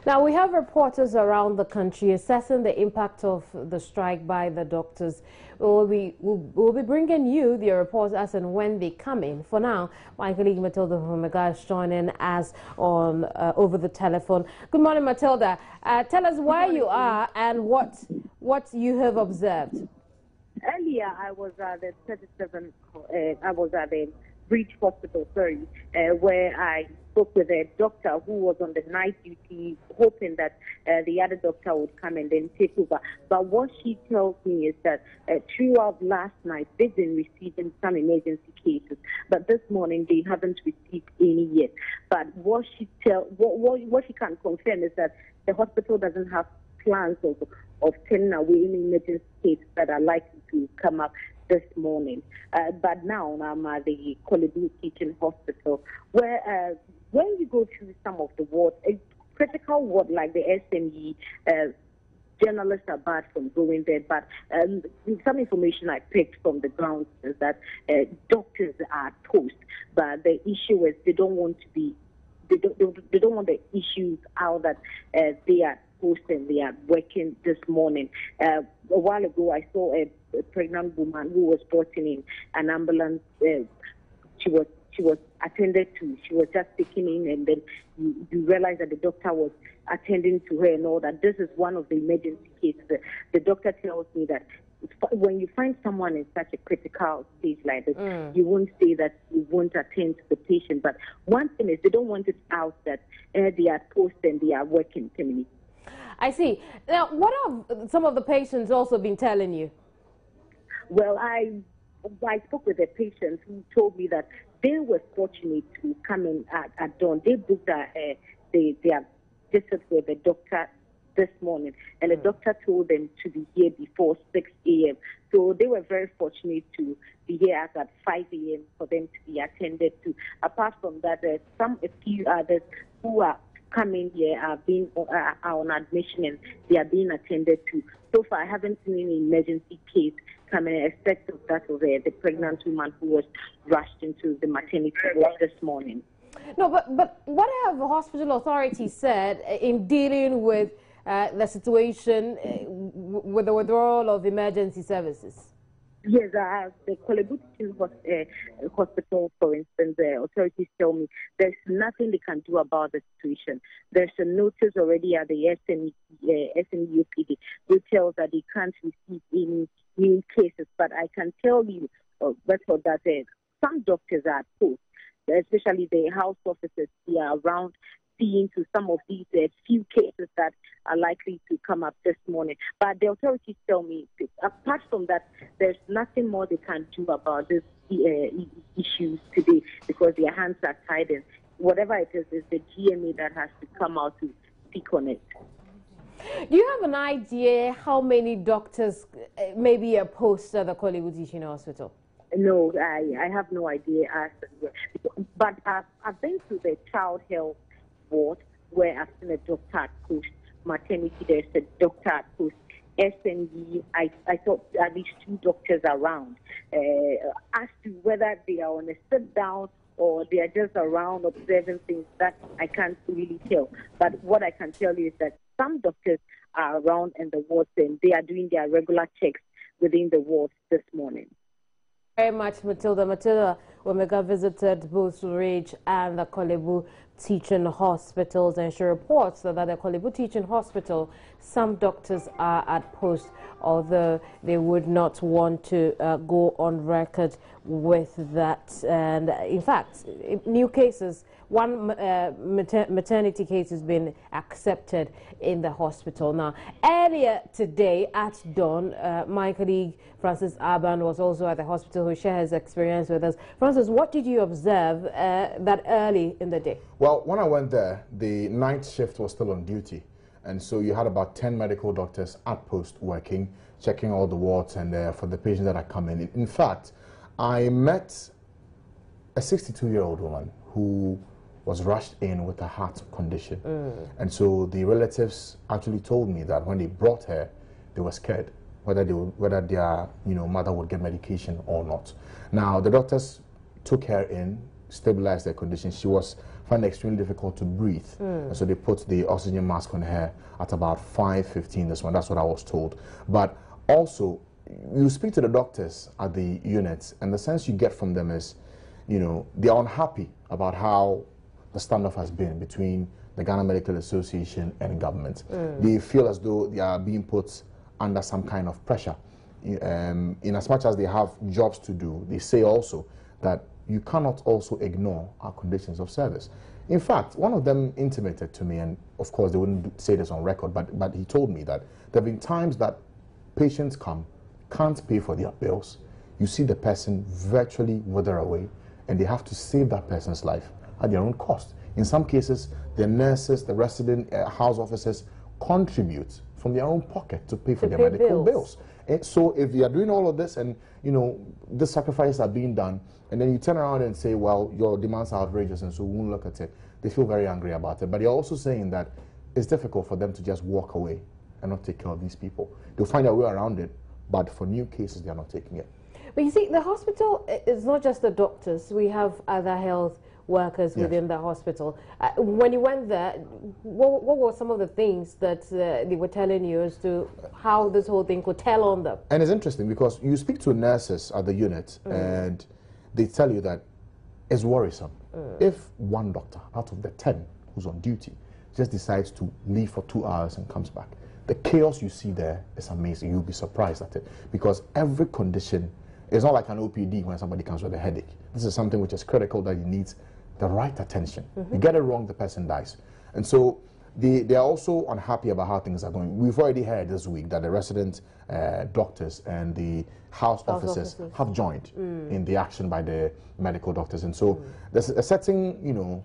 Now, we have reporters around the country assessing the impact of the strike by the doctors. We'll be bringing you the reports as and when they come in. For now, my colleague Matilda Omega is joining us on over the telephone. Good morning, Matilda. Tell us where you are and what you have observed. Earlier, I was at the 37. I was at the Bridge Hospital, where I spoke with a doctor who was on the night duty, hoping that the other doctor would come and then take over. But what she tells me is that throughout last night, they've been receiving some emergency cases, but this morning they haven't received any yet. But what she can confirm is that the hospital doesn't have plans of turning away any emergency cases that are likely to come up this morning. But now I'm at the Korle Bu Teaching Hospital, where when you go through some of the wards, a critical ward like the SME, journalists are barred from going there. But some information I picked from the ground is that doctors are toast, but the issue is they don't want to be. They don't want the issues out that they are posting. They are working this morning. A while ago, I saw a pregnant woman who was brought in an ambulance. She was attended to. She was just taken in, and then you realize that the doctor was attending to her and all that. This is one of the emergency cases. The doctor tells me that when you find someone in such a critical stage like this, you won't say that you won't attend to the patient. But one thing is they don't want it out that they are post and they are working. I see. Now, what have some of the patients also been telling you? Well, I spoke with the patients who told me that they were fortunate to come in at dawn. They booked their visit with the doctor this morning, and the doctor told them to be here before 6 a.m. So they were very fortunate to be here at 5 a.m. for them to be attended to. Apart from that, there's a few others who are coming here are on admission and they are being attended to. So far, I haven't seen any emergency case coming, except of that of the pregnant woman who was rushed into the maternity ward this morning. No, but what have the hospital authorities said in dealing with the situation with the withdrawal of emergency services? Yes, the Korle Bu Teaching Hospital, for instance, the authorities tell me there's nothing they can do about the situation. There's a notice already at the SMUPD which tells that they can't receive any new cases. But I can tell you, that some doctors are post, especially the house officers, they are around seeing to some of these few cases that are likely to come up this morning. But the authorities tell me, apart from that, there's nothing more they can do about these issues today because their hands are tied, and whatever it is the GMA that has to come out to speak on it. Do you have an idea how many doctors maybe are post at the Korle Bu Teaching Hospital? No, I have no idea. But I've been to the child health ward where I've seen a doctor at post. Maternity, there's a doctor at post. SME, I thought at least 2 doctors around. As to whether they are on a sit down or they are just around observing things, that I can't really tell. But what I can tell you is that some doctors are around in the wards and they are doing their regular checks within the wards this morning. Very much, Matilda. Matilda Omega visited both Ridge and the Korle Bu Teaching Hospitals, and she reports that at the Korle Bu Teaching Hospital, some doctors are at post, although they would not want to go on record with that. And in fact, new cases, one maternity case has been accepted in the hospital. Now, earlier today at dawn, my colleague Francis Aban was also at the hospital who shared his experience with us. Francis, what did you observe that early in the day? Well, when I went there, the night shift was still on duty. And so you had about 10 medical doctors at post working, checking all the wards and for the patients that are coming. In fact, I met a 62-year-old woman who was rushed in with a heart condition. And so the relatives actually told me that when they brought her, they were scared whether their mother would get medication or not. Now, the doctors took her in, stabilize their condition. She was finding it extremely difficult to breathe. And so they put the oxygen mask on her at about 5:15 this one. That's what I was told. But also, you speak to the doctors at the units, and the sense you get from them is, you know, they are unhappy about how the standoff has been between the Ghana Medical Association and government. They feel as though they are being put under some kind of pressure. In as much as they have jobs to do, they say also that you cannot also ignore our conditions of service. In fact, one of them intimated to me, and of course they wouldn't say this on record, but he told me that there have been times that patients come, can't pay for their bills, you see the person virtually wither away, and they have to save that person's life at their own cost. In some cases, the nurses, the resident house officers contribute from their own pocket to pay for their medical bills. And so if you are doing all of this and, you know, the sacrifices are being done, and then you turn around and say, well, your demands are outrageous and so we won't look at it, they feel very angry about it. But you're also saying that it's difficult for them to just walk away and not take care of these people. They'll find a way around it, but for new cases, they're not taking it. But you see, the hospital is not just the doctors. We have other health workers within the hospital. When you went there, what were some of the things that they were telling you as to how this whole thing could tell on them? And it's interesting because you speak to nurses at the unit and they tell you that it's worrisome. If one doctor out of the 10 who's on duty just decides to leave for 2 hours and comes back, the chaos you see there is amazing. You'll be surprised at it because every condition is not like an OPD when somebody comes with a headache. This is something which is critical that you need the right attention. You get it wrong, the person dies. And so they are also unhappy about how things are going. We've already heard this week that the resident doctors and the house officers have joined in the action by the medical doctors. And so there's a certain, you know,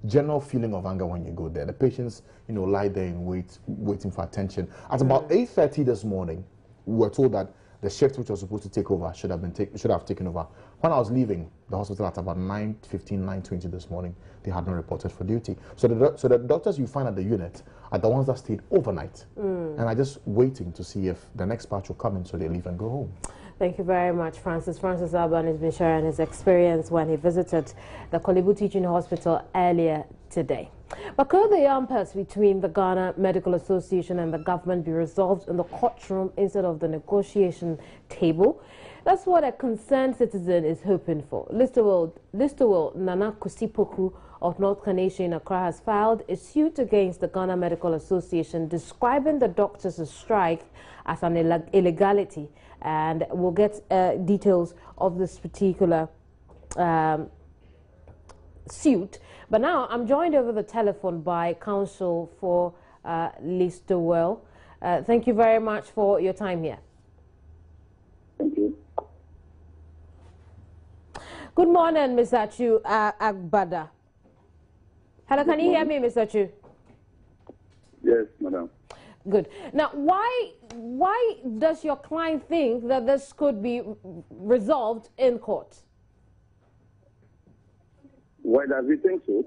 general feeling of anger when you go there. The patients, you know, lie there and waiting for attention. At about 8:30 this morning, we were told that the shift which was supposed to take over should have taken over. When I was leaving the hospital at about 9:15, 9:20 this morning, they had not reported for duty. So the doctors you find at the unit are the ones that stayed overnight and are just waiting to see if the next batch will come in so they leave and go home. Thank you very much, Francis. Francis Alban has been sharing his experience when he visited the Korle Bu Teaching Hospital earlier today. But could the impasse between the Ghana Medical Association and the government be resolved in the courtroom instead of the negotiation table? That's what a concerned citizen is hoping for. Listowel Nana Kusipoku of North Kaneshie in Accra has filed a suit against the Ghana Medical Association describing the doctors' strike as an illegality. And we'll get details of this particular suit. But now I'm joined over the telephone by counsel for Listowel. Thank you very much for your time here. Thank you. Good morning, Mr. Chu Agbada. Hello, can you hear me, Mr. Chu? Yes, madam. Good. Now, why does your client think that this could be resolved in court? Why does he think so?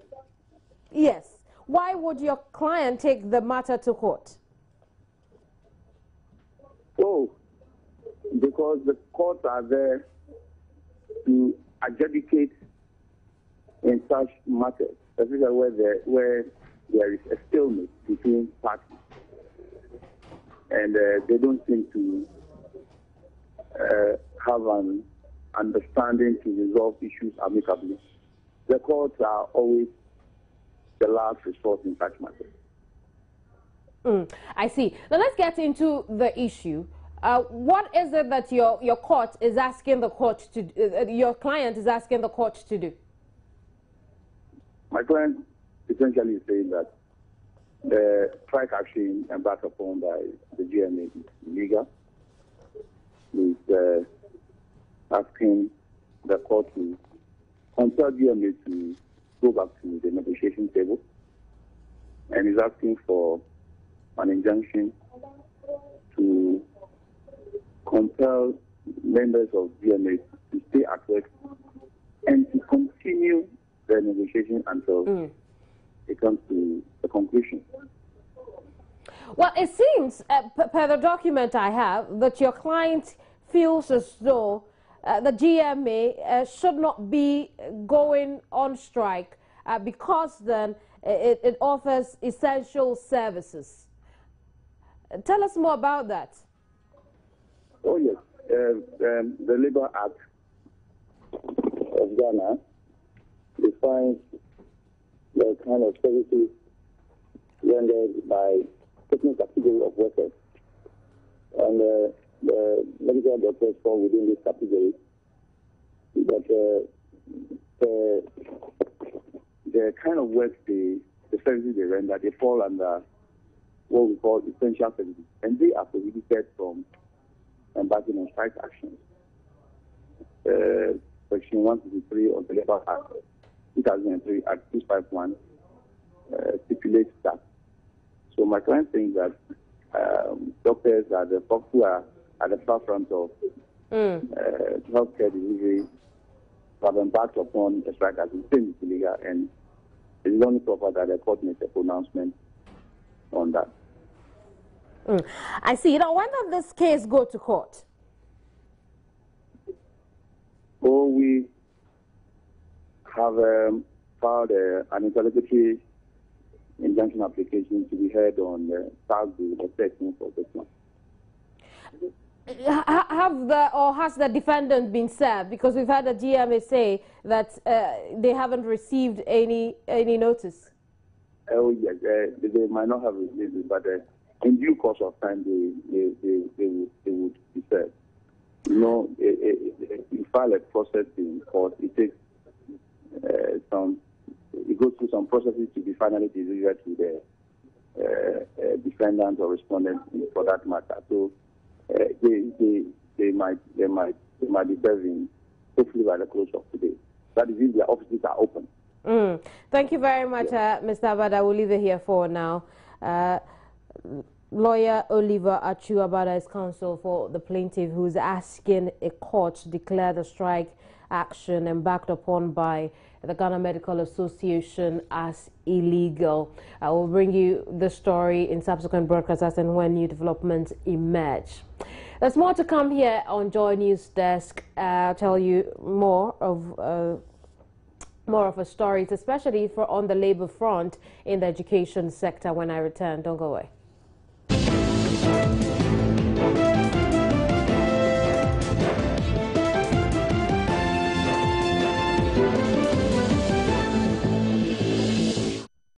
Yes. Why would your client take the matter to court? Oh, because the courts are there to adjudicate in such matters, especially where there is a stalemate between parties. And they don't seem to have an understanding to resolve issues amicably. The courts are always the last resort in such matters. I see. Now let's get into the issue. What is it that your court is asking the court to your client is asking the court to do? My client essentially is saying that the strike action embarked upon by the GMA is illegal. He's asking the court to compel GMA to go back to the negotiation table, and he's asking for an injunction to compel members of GMA to stay at work and to continue the negotiation until it comes to a conclusion. Well, it seems, per the document I have, that your client feels as though the GMA should not be going on strike because then it offers essential services. Tell us more about that. Oh, yes. The Labour Act of Ghana defines the kind of services rendered by certain category of workers. And the medical doctors fall within this category. But the kind of work, the services they render, they fall under what we call essential services. And they are prohibited from embarking on strike actions. Section 153 of the Labour Act 2003, Act 251, stipulates that. So my client thinks that doctors are the folks who are at the forefront of healthcare delivery have embarked upon a strike as it's illegal, and it is only proper that the court makes a pronouncement on that. I see. Now, when does this case go to court? Oh, we have filed an interlocutory injunction application to be heard on Thursday, the 13th of this month. Has the defendant been served? Because we've had the GMA say that they haven't received any notice. Oh yes, they might not have received it, but in due course of time, they would be served. You know, you file a process in court. It takes it goes through some processes to be finally delivered to the defendant or respondent for that matter. So they might be serving hopefully by the close of today. That is if their offices are open. Thank you very much, Mr. Abada. I will leave it here for now. Lawyer Oliver Achu Abada is counsel for the plaintiff, who is asking a court to declare the strike action embarked upon by the Ghana Medical Association as illegal. I will bring you the story in subsequent broadcasts as and when new developments emerge. There's more to come here on Joy News Desk. I'll tell you more of a story, especially on the labor front in the education sector when I return. Don't go away.